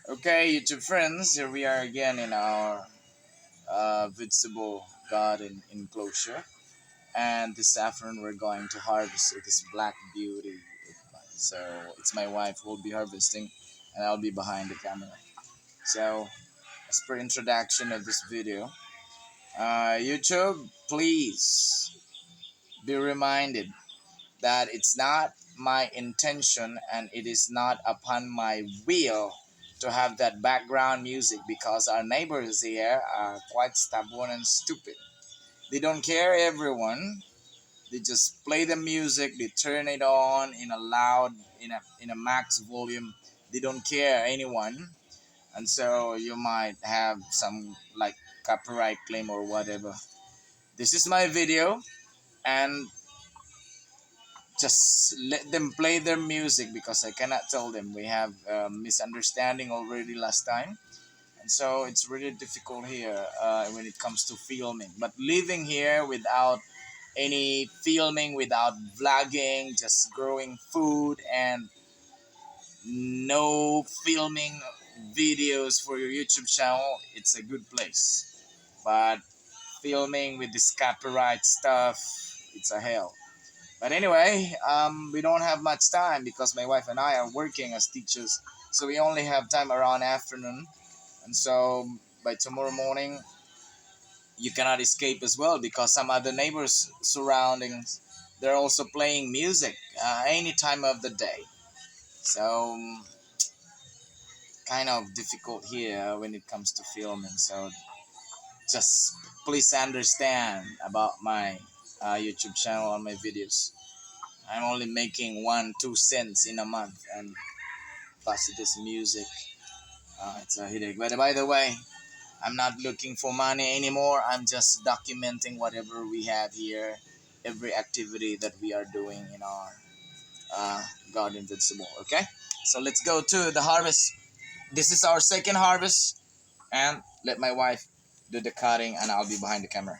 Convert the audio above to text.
Okay, YouTube friends, here we are again in our vegetable garden enclosure. And this afternoon, we're going to harvest this black beauty. So, it's my wife who will be harvesting, and I'll be behind the camera. So, as per introduction of this video, YouTube, please be reminded that it's not my intention and it is not upon my will to have that background music because our neighbors here are quite stubborn and stupid. They don't care everyone. They just play the music, they turn it on in a loud in a max volume. They don't care anyone. And so you might have some like copyright claim or whatever. This is my video and just let them play their music because I cannot tell them. We have misunderstanding already last time, and so it's really difficult here when it comes to filming. But living here without any filming, without vlogging, just growing food and no filming videos for your YouTube channel, it's a good place. But filming with this copyright stuff, it's a hell. But anyway, we don't have much time because my wife and I are working as teachers, so we only have time around afternoon. And so by tomorrow morning, you cannot escape as well because some other neighbors surrounding, they're also playing music any time of the day. So kind of difficult here when it comes to filming. So just please understand about my YouTube channel and my videos. I'm only making 1-2 cents in a month, and plus this music, it's a headache. But by the way, I'm not looking for money anymore. I'm just documenting whatever we have here, every activity that we are doing in our garden vegetable. Okay, so let's go to the harvest. This is our second harvest, and let my wife do the cutting, and I'll be behind the camera.